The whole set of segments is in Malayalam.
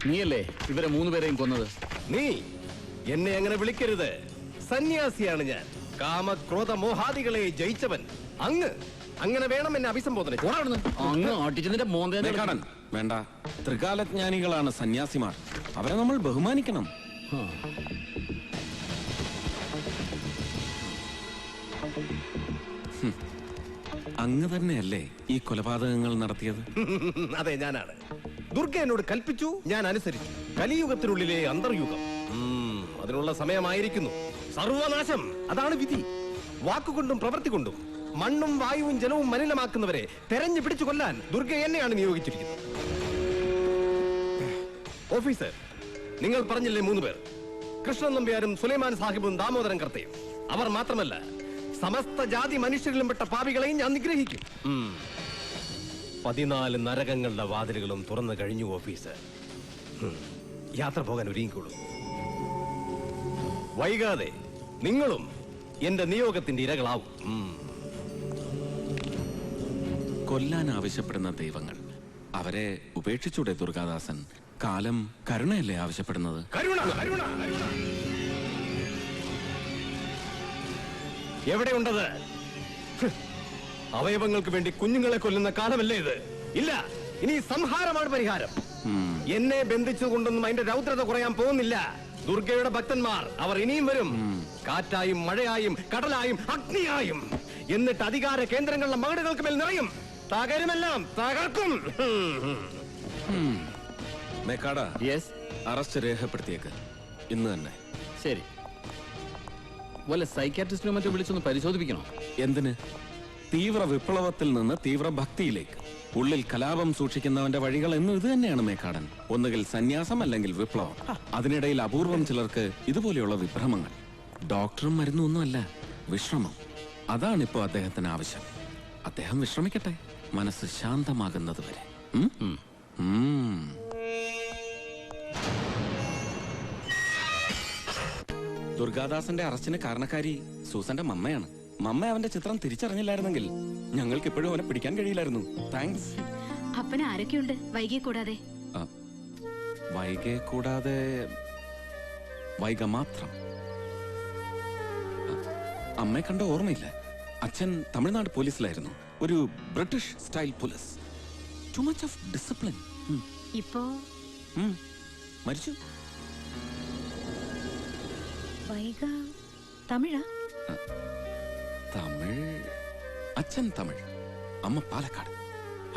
നീയല്ലേ ഇവരെ 3 പേരെയും കൊന്നത്? നീ എന്നെ അങ്ങനെ വിളിക്കരുത്. സന്യാസിയാണ് ഞാൻ. കാമക്രോധ മോഹാദികളെ ജയിച്ചവൻ. അങ്ങനെ വേണം എന്നെ അഭിസംബോധന. വേണ്ട, ത്രികാലജ്ഞാനികളാണ് സന്യാസിമാർ. അവരെ നമ്മൾ ബഹുമാനിക്കണം. അങ്ങ് തന്നെയല്ലേ ഈ കൊലപാതകങ്ങൾ നടത്തിയത്? അതെ, ഞാനാണ്. ദുർഗ എന്നോട് കൽപ്പിച്ചു, ഞാൻ അനുസരിച്ചു. കലിയുഗത്തിനുള്ളിലെ അന്തർയുഗം. അതിനുള്ള സമയമായിരിക്കുന്നു. സർവനാശം, അതാണ് വിധി. വാക്കുകൊണ്ടും പ്രവൃത്തി കൊണ്ടും മണ്ണും വായുവും ജലവും മലിനമാക്കുന്നവരെ തെരഞ്ഞു പിടിച്ചു കൊല്ലാൻ ദുർഗ എന്നെയാണ് നിയോഗിച്ചിരിക്കുന്നത്. ഓഫീസർ, നിങ്ങൾ പറഞ്ഞില്ലേ 3 പേർ? കൃഷ്ണൻ നമ്പ്യാരും സുലൈമാൻ സാഹിബും ദാമോദരൻ കർത്തയും. അവർ മാത്രമല്ല, സമസ്ത ജാതി മനുഷ്യരിലും പെട്ട പാപികളെയും ഞാൻ നിഗ്രഹിക്കും. 14 നരകങ്ങളുടെ വാതിലുകളും തുറന്നു കഴിഞ്ഞു ഓഫീസർ. യാത്ര പോകാൻ ഒരുങ്ങിക്കോളൂ. വൈകാതെ നിങ്ങളും എന്റെ നിയോഗത്തിന്റെ ഇരകളാവും. കൊല്ലാൻ ആവശ്യപ്പെടുന്ന ദൈവങ്ങൾ, അവരെ ഉപേക്ഷിച്ചൂടെ ദുർഗാദാസൻ? കാലം കരുണയല്ലേ ആവശ്യപ്പെടുന്നത്? എവിടെയുണ്ടത്? അവയവങ്ങൾക്ക് വേണ്ടി കുഞ്ഞുങ്ങളെ കൊല്ലുന്ന കാലമല്ലേ ഇത്? ഇല്ല, ഇനി സംഹാരമാണ് പരിഹാരം. എന്നെ ബന്ധിച്ചുകൊണ്ടൊന്നും അതിന്റെ രൗദ്രത കുറയാൻ പോകുന്നില്ല. ദുർഗയുടെ ഭക്തന്മാർ, അവർ ഇനിയും വരും. കാറ്റായും മഴയായും കടലായും അഗ്നിയായും. എന്നിട്ട് അധികാര കേന്ദ്രങ്ങളുടെ മകടുകൾക്ക് മേൽ നിറയും. തകരുമെല്ലാം തകർക്കും. അറസ്റ്റ് രേഖപ്പെടുത്തിയേക്ക് ഇന്ന് തന്നെ. ശരി. വല്ല സൈക്യാട്രിസ്റ്റിനെ മറ്റോ വിളിച്ചൊന്ന് പരിശോധിപ്പിക്കണോ? എന്തിന്? തീവ്ര വിപ്ലവത്തിൽ നിന്ന് തീവ്ര ഭക്തിയിലേക്ക്. ഉള്ളിൽ കലാപം സൂക്ഷിക്കുന്നവന്റെ വഴികൾ എന്നും ഇത് തന്നെയാണ് മേക്കാടൻ. ഒന്നുകിൽ സന്യാസം, അല്ലെങ്കിൽ വിപ്ലവം. അതിനിടയിൽ അപൂർവം ചിലർക്ക് ഇതുപോലെയുള്ള വിഭ്രമങ്ങൾ. ഡോക്ടറും മരുന്നും ഒന്നുമല്ല, വിശ്രമം. അതാണിപ്പോ അദ്ദേഹത്തിന് ആവശ്യം. അദ്ദേഹം വിശ്രമിക്കട്ടെ, മനസ്സ് ശാന്തമാകുന്നത് വരെ. ദുർഗാദാസന്റെ അറസ്റ്റിന് കാരണക്കാരി സൂസന്റെ മമ്മയാണ്. മമ്മ അവന്റെ ചിത്രം തിരിച്ചറിഞ്ഞില്ലായിരുന്നെങ്കിൽ ഞങ്ങൾക്ക് ഇപ്പോഴും അവനെ പിടിക്കാൻ കഴിയില്ലായിരുന്നു. താങ്ക്സ്. അപ്പന് ആരൊക്കെയുണ്ട് വൈകിയെ കൂടാതെ? വൈകിയെ കൂടാതെ വൈക മാത്രം. അമ്മയെ കണ്ട ഓർമ്മയില്ല. അച്ഛൻ തമിഴ്നാട് പോലീസിലായിരുന്നു. ഒരു British style police. Too much of discipline. ഇപ്പോ മരിച്ചു. വൈക തമിഴാ? തമിഴ്. അച്ഛൻ തമിഴ്, അമ്മ പാലക്കാട്.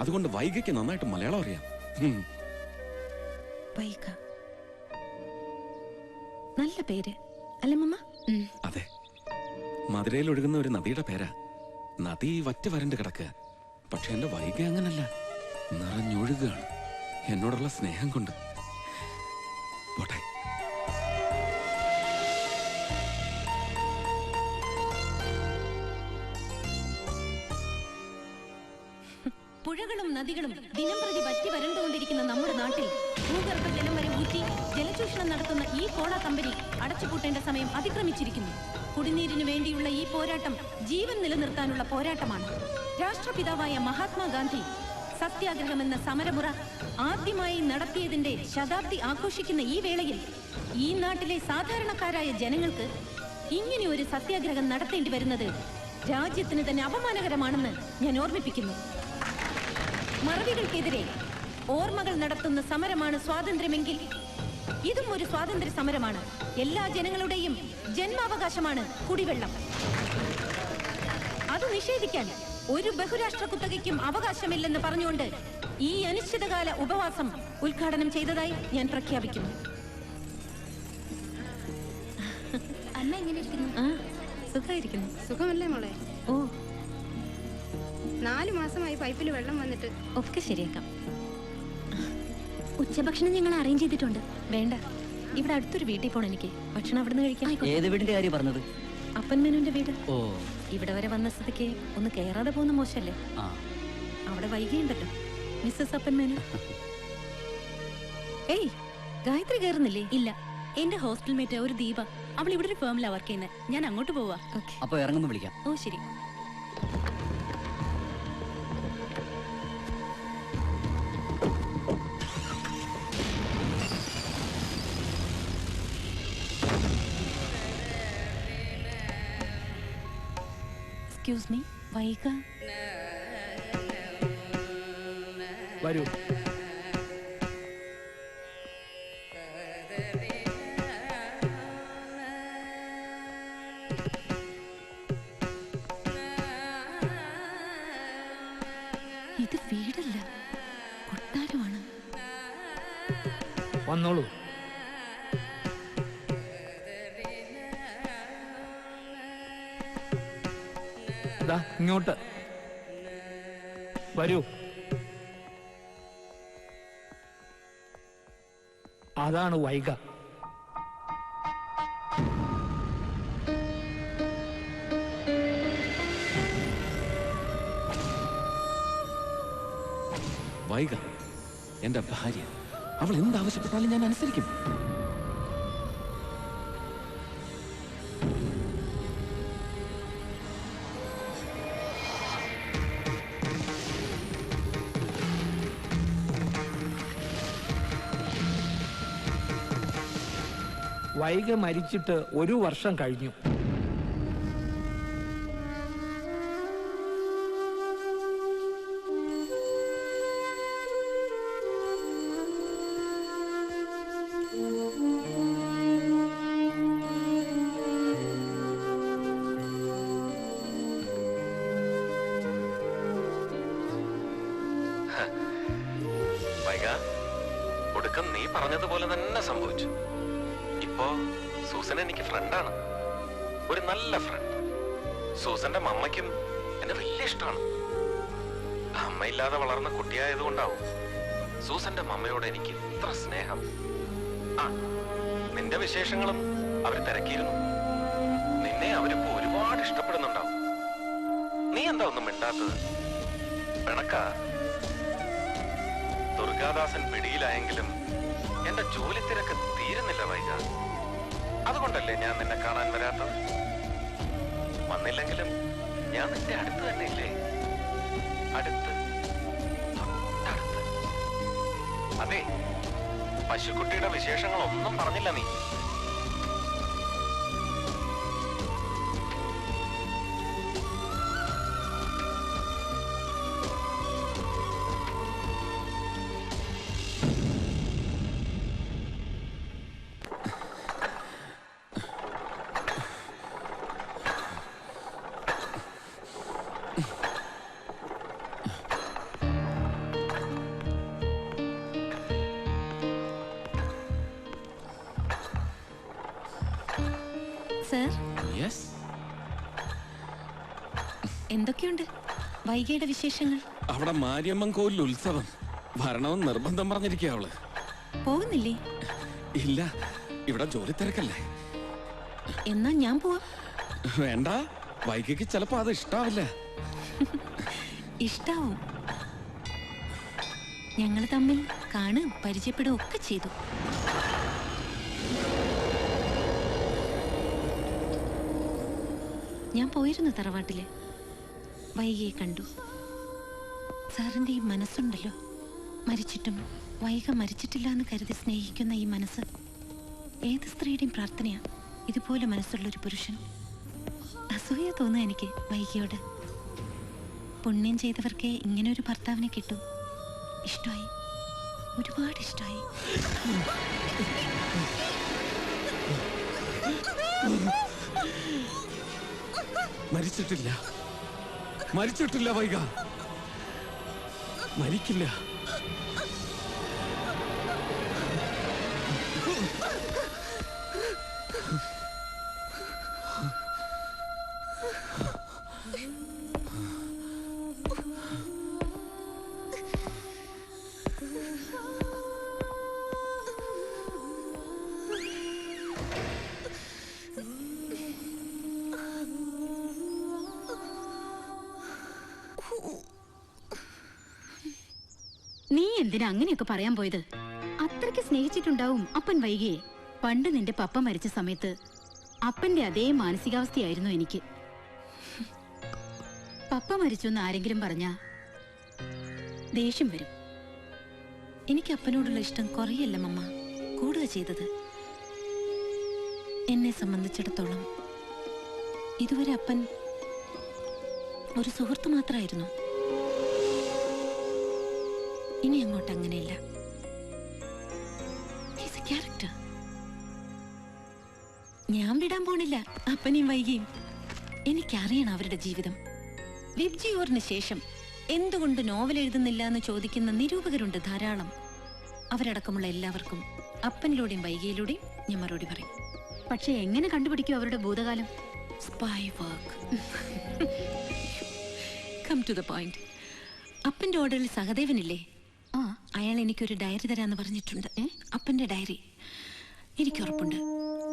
അതുകൊണ്ട് വൈകയ്ക്ക് നന്നായിട്ട് മലയാളം അറിയാം. വൈക നല്ല പേര് അല്ലേ മമ്മ? അതെ, മധുരയിൽ ഒഴുകുന്ന ഒരു നദിയുടെ പേരാ. നദി വറ്റ് വരണ്ട് കിടക്കുക. പക്ഷെ എന്റെ വൈക അങ്ങനല്ല, നിറഞ്ഞൊഴുകുകയാണ് എന്നോടുള്ള സ്നേഹം കൊണ്ട്. പോട്ടെ. പുഴകളും നദികളും ദിനം പ്രതി വറ്റി വരണ്ടുകൊണ്ടിരിക്കുന്ന നമ്മുടെ നാട്ടിൽ ഭൂഗർഭ ജലം വരെ ഊറ്റി ജലചൂഷണം നടത്തുന്ന ഈ കോള കമ്പനി അടച്ചുപൂട്ടേണ്ട സമയം അതിക്രമിച്ചിരിക്കുന്നു. കുടിനീരിനു വേണ്ടിയുള്ള ഈ പോരാട്ടം ജീവൻ നിലനിർത്താനുള്ള പോരാട്ടമാണ്. രാഷ്ട്രപിതാവായ മഹാത്മാഗാന്ധി സത്യാഗ്രഹമെന്ന സമരമുറ ആദ്യമായി നടത്തിയതിന്റെ ശതാബ്ദി ആഘോഷിക്കുന്ന ഈ വേളയിൽ ഈ നാട്ടിലെ സാധാരണക്കാരായ ജനങ്ങൾക്ക് ഇങ്ങനെ ഒരു സത്യാഗ്രഹം നടത്തേണ്ടി വരുന്നത് രാജ്യത്തിന് തന്നെ അപമാനകരമാണെന്ന് ഞാൻ ഓർമ്മിപ്പിക്കുന്നു. മറവികൾക്കെതിരെ ഓർമ്മകൾ നടത്തുന്ന സമരമാണ് സ്വാതന്ത്ര്യമെങ്കിൽ ഇതും ഒരു സ്വാതന്ത്ര്യ സമരമാണ്. എല്ലാ ജനങ്ങളുടെയും ജന്മാവകാശമാണ് കുടിവെള്ളം. അത് നിഷേധിക്കാൻ ഒരു ബഹുരാഷ്ട്ര കുത്തകയ്ക്കും അവകാശമില്ലെന്ന് പറഞ്ഞുകൊണ്ട് ഈ അനിശ്ചിതകാല ഉപവാസം ഉദ്ഘാടനം ചെയ്തതായി ഞാൻ പ്രഖ്യാപിക്കുന്നു. അമ്മ എങ്ങനെ ഇരിക്കുന്നു? സുഖമായിരിക്കുന്നു. സുഖമല്ലേ മോളെ? ഓ, 4 മാസമായി പൈപ്പിൽ വെള്ളം വന്നിട്ട്. ഒക്കെ ശരിയാക്കാം. ഉച്ചഭക്ഷണം ഞങ്ങൾ അറേഞ്ച് ചെയ്തിട്ടുണ്ട്. വേണ്ട, ഇവിടെ അടുത്തൊരു വീട്ടിൽ പോണം. എനിക്ക് ഭക്ഷണം അവിടെ നിന്ന് കഴിക്കാം. ഏത് വീടിന്റെ കാര്യം പറഞ്ഞത്? അപ്പൻ മേനോന്റെ വീട്. ഓ, ഇവിടെ വരെ വന്ന സ്ഥിതിക്ക് ഒന്ന് കയറാതെ പോകുന്ന മോശല്ലേ? അവിടെ വൈകിയുണ്ടല്ലോ മിസ്സസ് അപ്പൻ മേനോൻ. ഏയ്, ഗായത്രി കയറുന്നില്ലേ? ഇല്ല, എന്റെ ഹോസ്റ്റൽ മേറ്റ് ഒരു ദീപ, അവൾ ഇവിടെ ഒരു ഫേമിലാണ് വർക്ക് ചെയ്യുന്നത്. ഞാൻ അങ്ങോട്ട് പോവാ. അപ്പൊ ഇറങ്ങുമ്പോ വിളിക്കാം. ഓ ശരി. എക്സ്ക്യൂസ് മീ, വൈക. വരൂ. ഇത് വീടല്ല, കൊട്ടാരമാണ്. വന്നോളൂ. ദാ ഇങ്ങോട്ട് വരൂ. അതാണ് വൈക. വൈക എന്റെ ഭാര്യ. അവൾ എന്താവശ്യപ്പെട്ടാലും ഞാൻ അനുസരിക്കും. വൈക മരിച്ചിട്ട് 1 വർഷം കഴിഞ്ഞു. വൈക, ഒടുക്കം നീ പറഞ്ഞതുപോലെ തന്നെ സംഭവിച്ചു. ഇപ്പോ സൂസൻ എനിക്ക് ഫ്രണ്ടാണ്, ഒരു നല്ല ഫ്രണ്ട്. സൂസന്റെ മമ്മയ്ക്കും എന്നെ വലിയ ഇഷ്ടമാണ്. അമ്മയില്ലാതെ വളർന്ന കുട്ടിയായതുകൊണ്ടാവും സൂസന്റെ മമ്മയോട് എനിക്ക് ഇത്ര സ്നേഹം. ആ, നിന്റെ വിശേഷങ്ങളും അവര് തിരക്കിയിരുന്നു. നിന്നെ അവരിപ്പോ ഒരുപാട് ഇഷ്ടപ്പെടുന്നുണ്ടാവും. നീ എന്താ ഒന്നും മിണ്ടാത്തത്? പിണക്ക. ദുർഗാദാസൻ പിടിയിലായെങ്കിലും എന്റെ ജോലി തിരക്ക് തീരുന്നില്ല വൈക. അതുകൊണ്ടല്ലേ ഞാൻ നിന്നെ കാണാൻ വരാത്തത്. വന്നില്ലെങ്കിലും ഞാൻ നിന്റെ അടുത്ത് തന്നെ ഇല്ലേ? അടുത്ത്, തൊട്ടടുത്ത്. അതെ, പശുക്കുട്ടിയുടെ വിശേഷങ്ങളൊന്നും പറഞ്ഞില്ല നീ. Sir, yes. എന്തൊക്കെയുണ്ട് വൈകയുടെ വിശേഷങ്ങൾ? അവിടെ മാരിയമ്മൻ കോവിൽ ഉത്സവം വരണമെന്ന് നിർബന്ധം പറഞ്ഞിരിക്കുക അവള്. പോകുന്നില്ലേ? ഇല്ല, ഇവിടെ ജോലി തിരക്കല്ലേ. എന്നാ ഞാൻ പോവാം. വേണ്ട, വൈകയ്ക്ക് ചിലപ്പോ അത് ഇഷ്ടാവില്ല. ഇഷ്ടാവും. ഞങ്ങൾ തമ്മിൽ കാണും പരിചയപ്പെടുകയും ഒക്കെ ചെയ്തു. ഞാൻ പോയിരുന്നു തറവാട്ടില്. വൈകയെ കണ്ടു. സാറിന്റെ ഈ മനസ്സുണ്ടല്ലോ, മരിച്ചിട്ടും വൈക മരിച്ചിട്ടില്ല എന്ന് കരുതി സ്നേഹിക്കുന്ന ഈ മനസ്സ് ഏത് സ്ത്രീയുടെയും പ്രാർത്ഥനയാ. ഇതുപോലെ മനസ്സുള്ളൊരു പുരുഷൻ. അസൂയ തോന്നുക എനിക്ക് വൈകയോട്. പുണ്യം ചെയ്തവർക്കേ ഇങ്ങനെ ഒരു ഭർത്താവിനെ കിട്ടൂ. ഇഷ്ടമായി, ഒരുപാട് ഇഷ്ടമായി. മരിച്ചിട്ടില്ല, മരിച്ചിട്ടില്ല വൈക, മരിക്കില്ല. നീ എന്തിനാ അങ്ങനെയൊക്കെ പറയാൻ പോയത്? അത്രയ്ക്ക് സ്നേഹിച്ചിട്ടുണ്ടാവും അപ്പൻ വൈകിയെ. പണ്ട് നിന്റെ പപ്പ മരിച്ച സമയത്ത് അപ്പന്റെ അതേ മാനസികാവസ്ഥയായിരുന്നു എനിക്ക്. പപ്പ മരിച്ചു എന്ന് ആരെങ്കിലും പറഞ്ഞാ ദേഷ്യം വരും. എനിക്ക് അപ്പനോടുള്ള ഇഷ്ടം കുറയല്ല മമ്മ, കൂടുക ചെയ്തത്. എന്നെ സംബന്ധിച്ചിടത്തോളം ഇതുവരെ അപ്പൻ ഒരു സുഹൃത്ത് മാത്രമായിരുന്നു. ഇനി അങ്ങോട്ട് അങ്ങനെയല്ല. He's a character. ഞാൻ വിടാൻ പോണില്ല അപ്പനെയും വൈകിയും. എനിക്കറിയണം അവരുടെ ജീവിതം. വിബ്ജിയോറിന് ശേഷം എന്തുകൊണ്ട് നോവൽ എഴുതുന്നില്ല എന്ന് ചോദിക്കുന്ന നിരൂപകരുണ്ട് ധാരാളം. അവരടക്കമുള്ള എല്ലാവർക്കും അപ്പനിലൂടെയും വൈകിയിലൂടെയും ഞാൻ മറുപടി പറയും. പക്ഷെ എങ്ങനെ കണ്ടുപിടിക്കും അവരുടെ ഭൂതകാലം? Spy work. Come to the point. അപ്പന്റെ ഓർഡറിൽ സഹദേവനില്ലേ, അയാൾ എനിക്കൊരു ഡയറി തരാന്ന് പറഞ്ഞിട്ടുണ്ട്. അപ്പന്റെ ഡയറി. എനിക്കുറപ്പുണ്ട്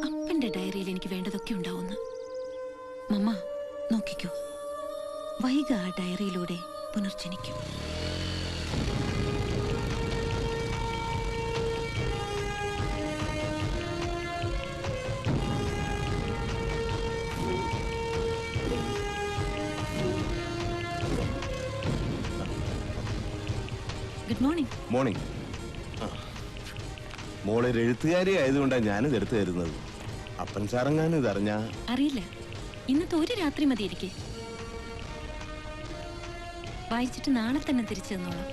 അപ്പന്റെ ഡയറിയിൽ എനിക്ക് വേണ്ടതൊക്കെ ഉണ്ടാവുമെന്ന്. മമ്മ നോക്കിക്കോ, വൈക ആ ഡയറിയിലൂടെ പുനർജനിക്കും. Good morning. മോർണിംഗ്. മോളൊരു എഴുത്തുകാരി ആയതുകൊണ്ടാണ് ഞാനിത് എടുത്തു തരുന്നത്. അപ്പൻ സാറങ്ങാനും ഇതറിഞ്ഞ അറിയില്ല. ഇന്നത്തെ ഒരു രാത്രി മതി എനിക്ക്. വായിച്ചിട്ട് നാളെ തന്നെ തിരിച്ചു തന്നോളാം.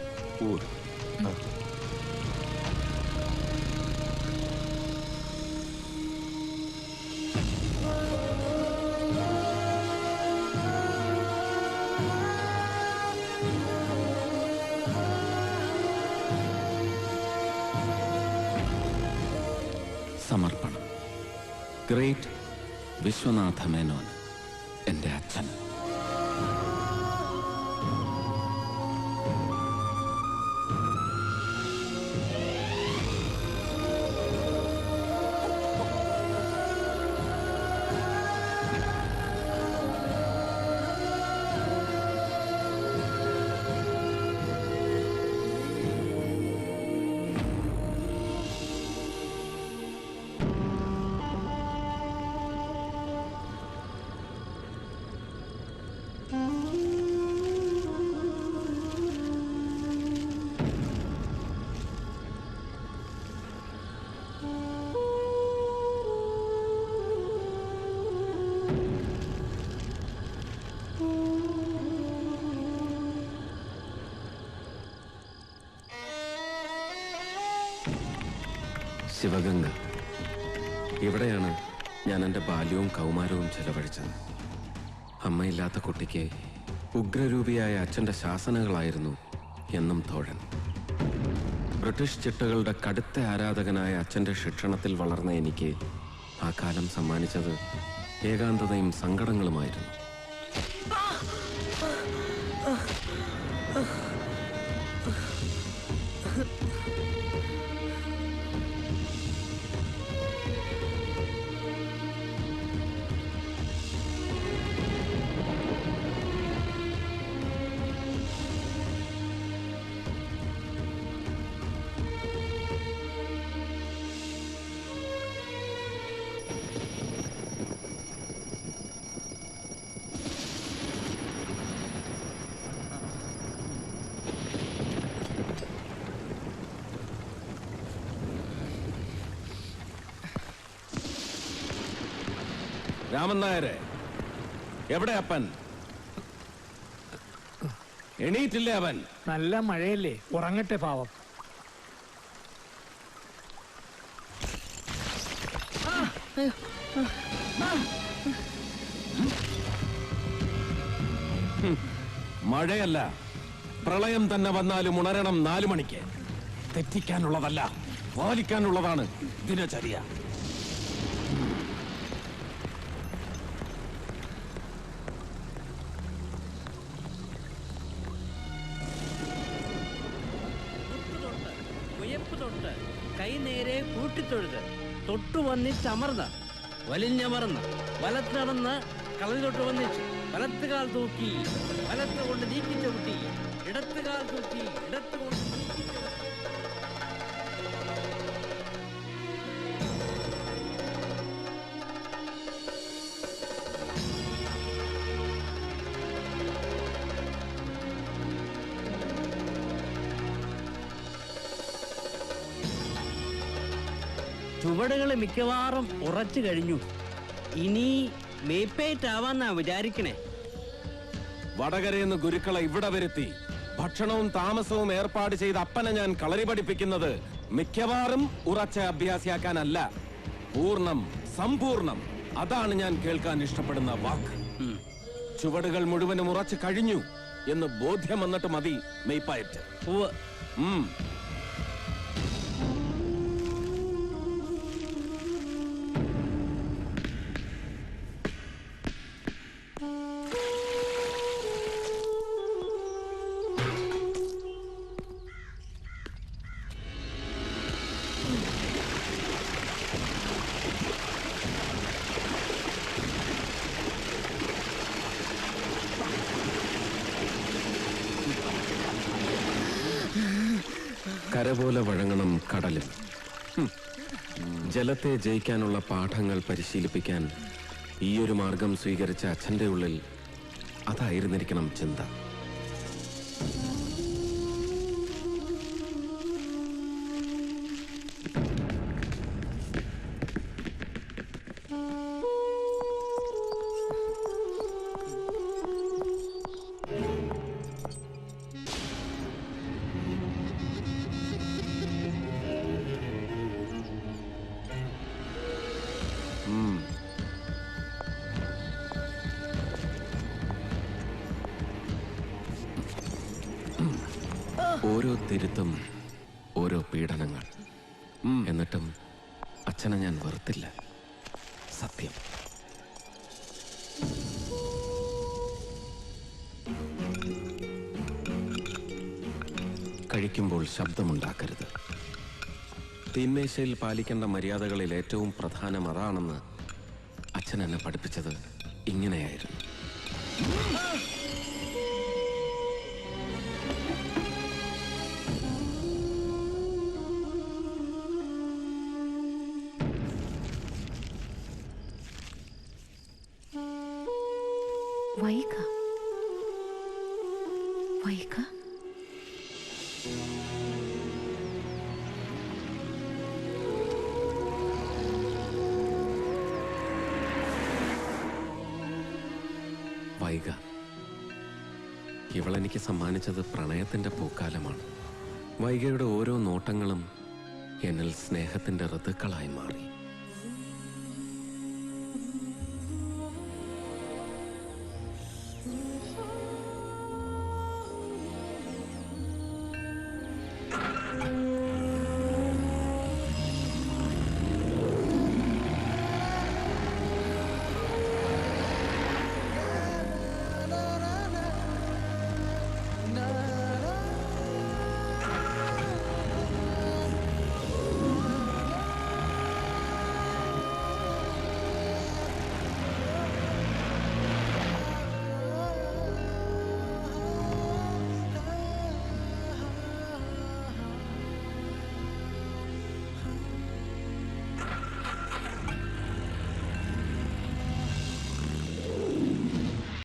സമർപ്പണം. ഗ്രേറ്റ് വിശ്വനാഥ മേനോൻ, എൻ്റെ അച്ഛൻ. ശിവഗംഗ. ഇവിടെയാണ് ഞാൻ എൻ്റെ ബാല്യവും കൗമാരവും ചെലവഴിച്ചത്. അമ്മയില്ലാത്ത കുട്ടിക്ക് ഉഗ്രരൂപിയായ അച്ഛൻ്റെ ശാസനകളായിരുന്നു എന്നും തോഴൻ. ബ്രിട്ടീഷ് ചിട്ടകളുടെ കടുത്ത ആരാധകനായ അച്ഛൻ്റെ ശിക്ഷണത്തിൽ വളർന്ന എനിക്ക് ആ കാലം സമ്മാനിച്ചത് ഏകാന്തതയും സങ്കടങ്ങളുമായിരുന്നു. രാമൻ നായരെ, എവിടെ അപ്പൻ? എണീറ്റില്ലേ അവൻ? നല്ല മഴയല്ലേ, ഉറങ്ങട്ടെ പാവം. മഴയല്ല, പ്രളയം തന്നെ വന്നാലും ഉണരണം 4 മണിക്ക്. തെറ്റിക്കാനുള്ളതല്ല, പാലിക്കാനുള്ളതാണ് ദിനചര്യ. കൈ നേരെ കൂട്ടിത്തൊഴുത്, തൊട്ടു വന്നിച്ചമർന്ന് വലിഞ്ഞമർന്ന് വലത്ത് നടന്ന് കളഞ്ഞൊട്ട് വന്നിച്ച് വലത്തുകാൽ തൂക്കി വലത്ത് കൊണ്ട് നീക്കി ചവിട്ടി, ഇടത്തുകാൽ തൂക്കി ഇടത്ത് കൊണ്ട് നീക്കി ചവിട്ടി. ചുവടുകൾ മിക്കവാറും ഉറച്ചു കഴിഞ്ഞു. ഇനി മേപ്പേറ്റാവാന്നാ വിചാരിക്കണേ. വടകരയെന്ന് ഗുരുക്കളെ ഇവിടെ വരുത്തി ഭക്ഷണവും താമസവും ഏർപ്പാട് ചെയ്ത് അപ്പനെ ഞാൻ കളരി പഠിപ്പിക്കുന്നത് മിക്കവാറും ഉറച്ച അഭ്യാസിയാക്കാനല്ല, പൂർണ്ണം സമ്പൂർണം. അതാണ് ഞാൻ കേൾക്കാൻ ഇഷ്ടപ്പെടുന്ന വാക്ക്. ചുവടുകൾ മുഴുവനും ഉറച്ചു കഴിഞ്ഞു എന്ന് ബോധ്യം വന്നിട്ട് മതി മെയ്പ്പായിട്ട്. കരപോലെ വഴങ്ങണം കടലും. ജലത്തെ ജയിക്കാനുള്ള പാഠങ്ങൾ പരിശീലിപ്പിക്കാൻ ഈയൊരു മാർഗം സ്വീകരിച്ച അച്ഛന്റെ ഉള്ളിൽ അതായിരുന്നിരിക്കണം ചിന്ത. ഓരോ തിരുത്തും ഓരോ പീഡനങ്ങൾ. എന്നിട്ടും അച്ഛനെ ഞാൻ വെറുത്തില്ല. സത്യം. കഴിക്കുമ്പോൾ ശബ്ദമുണ്ടാക്കരുത്. തീന്മേശയിൽ പാലിക്കേണ്ട മര്യാദകളിൽ ഏറ്റവും പ്രധാനം അതാണെന്ന് അച്ഛൻ എന്നെ പഠിപ്പിച്ചത് ഇങ്ങനെയായിരുന്നു. വൈക വൈക വൈക ഇവളെനിക്ക് സമ്മാനിച്ചത് പ്രണയത്തിന്റെ പൂക്കാലമാണ്. വൈകയുടെ ഓരോ നോട്ടങ്ങളും എന്നിൽ സ്നേഹത്തിന്റെ ഋതുക്കളായി മാറി.